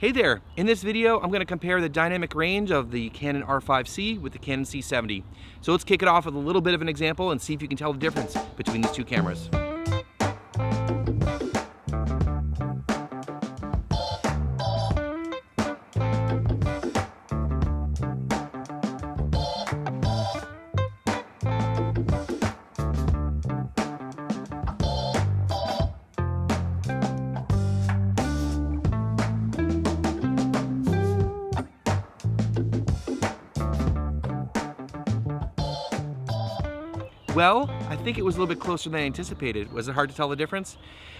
Hey there, in this video I'm going to compare the dynamic range of the Canon R5 C with the Canon C70. So let's kick it off with a little bit of an example and see if you can tell the difference between these two cameras. Well, I think it was a little bit closer than I anticipated. Was it hard to tell the difference?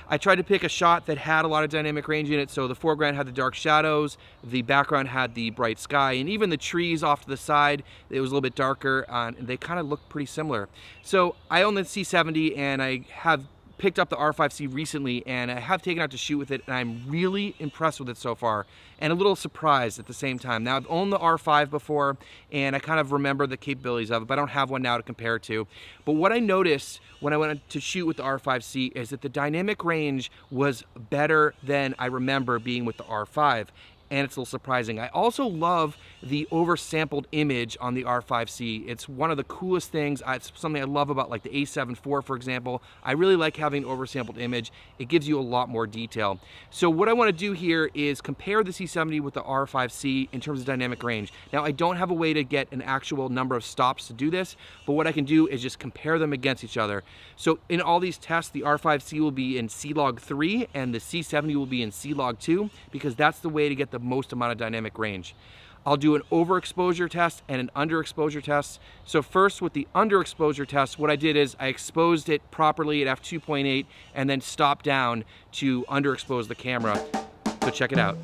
I tried to pick a shot that had a lot of dynamic range in it, so the foreground had the dark shadows, the background had the bright sky, and even the trees off to the side, it was a little bit darker, and they kind of looked pretty similar. So I own the C70, and I have picked up the R5C recently, and I have taken out to shoot with it, and I'm really impressed with it so far, and a little surprised at the same time. Now, I've owned the R5 before, and I kind of remember the capabilities of it, but I don't have one now to compare it to. But what I noticed when I went to shoot with the R5C is that the dynamic range was better than I remember being with the R5. And it's a little surprising. I also love the oversampled image on the R5C. It's one of the coolest things. It's something I love about like the A7 IV, for example. I really like having an oversampled image. It gives you a lot more detail. So what I want to do here is compare the C70 with the R5C in terms of dynamic range. Now, I don't have a way to get an actual number of stops to do this, but what I can do is just compare them against each other. So in all these tests, the R5C will be in C-Log 3 and the C70 will be in C-Log 2 because that's the way to get the most amount of dynamic range. I'll do an overexposure test and an underexposure test. So first with the underexposure test, what I did is I exposed it properly at f2.8 and then stopped down to underexpose the camera. So check it out.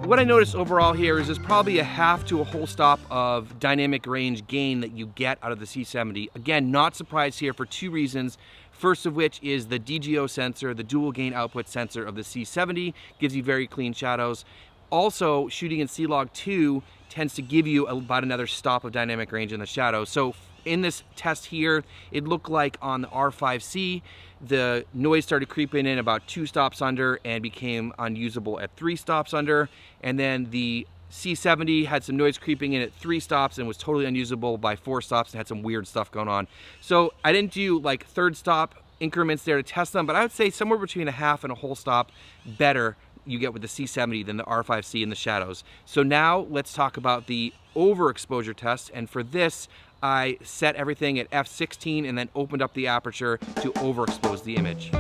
What I noticed overall here is there's probably a half to a whole stop of dynamic range gain that you get out of the C70. Again, not surprised here for two reasons. First of which is the DGO sensor, the dual gain output sensor of the C70, gives you very clean shadows. Also, shooting in C-Log 2 tends to give you about another stop of dynamic range in the shadow. So in this test here, it looked like on the R5C, the noise started creeping in about 2 stops under and became unusable at 3 stops under. And then the C70 had some noise creeping in at 3 stops and was totally unusable by 4 stops and had some weird stuff going on. So I didn't do like 3rd stop increments there to test them, but I would say somewhere between a half and a whole stop better you get with the C70 than the R5C in the shadows. So now let's talk about the overexposure test, and for this I set everything at f16 and then opened up the aperture to overexpose the image.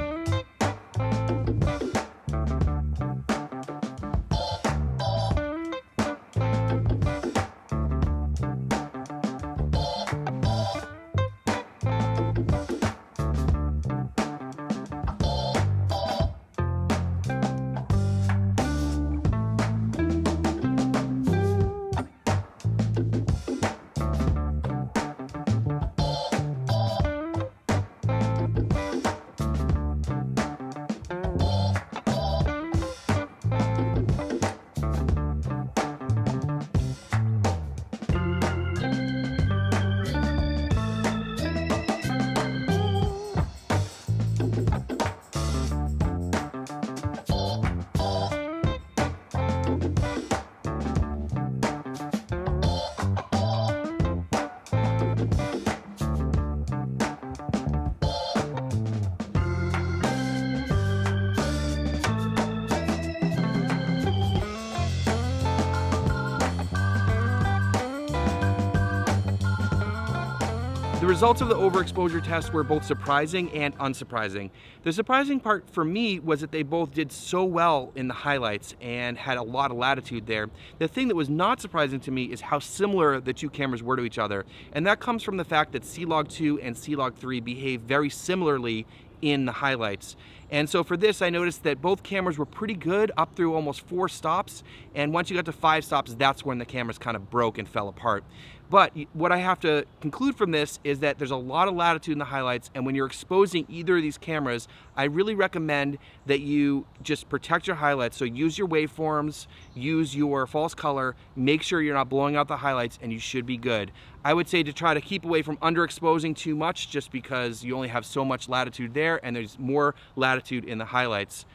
The results of the overexposure test were both surprising and unsurprising. The surprising part for me was that they both did so well in the highlights and had a lot of latitude there. The thing that was not surprising to me is how similar the two cameras were to each other. And that comes from the fact that C-Log2 and C-Log3 behave very similarly in the highlights. And so for this, I noticed that both cameras were pretty good up through almost 4 stops. And once you got to 5 stops, that's when the cameras kind of broke and fell apart. But what I have to conclude from this is that there's a lot of latitude in the highlights, and when you're exposing either of these cameras, I really recommend that you just protect your highlights. So use your waveforms, use your false color, make sure you're not blowing out the highlights, and you should be good. I would say to try to keep away from underexposing too much, just because you only have so much latitude there and there's more latitude in the highlights.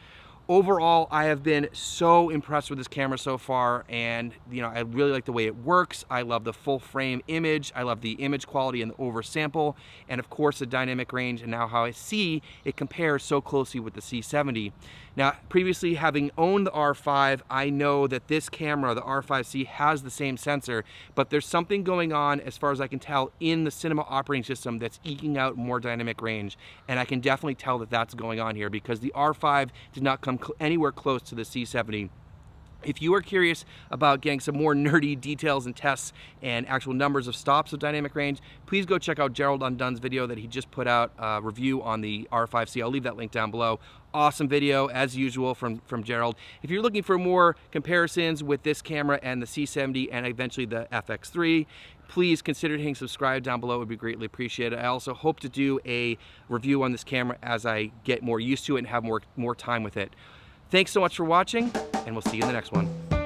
Overall, I have been so impressed with this camera so far, and I really like the way it works. I love the full frame image. I love the image quality and the oversample, and of course the dynamic range, and now how I see it compares so closely with the C70. Now, previously having owned the R5, I know that this camera, the R5C, has the same sensor, but there's something going on, as far as I can tell, in the cinema operating system that's eking out more dynamic range, and I can definitely tell that that's going on here, because the R5 did not come anywhere close to the C70. If you are curious about getting some more nerdy details and tests and actual numbers of stops of dynamic range, please go check out Gerald Undun's video that he just put out, a review on the R5C. I'll leave that link down below. Awesome video, as usual, from Gerald. If you're looking for more comparisons with this camera and the C70 and eventually the FX3, please consider hitting subscribe down below. It would be greatly appreciated. I also hope to do a review on this camera as I get more used to it and have more time with it. Thanks so much for watching, and we'll see you in the next one.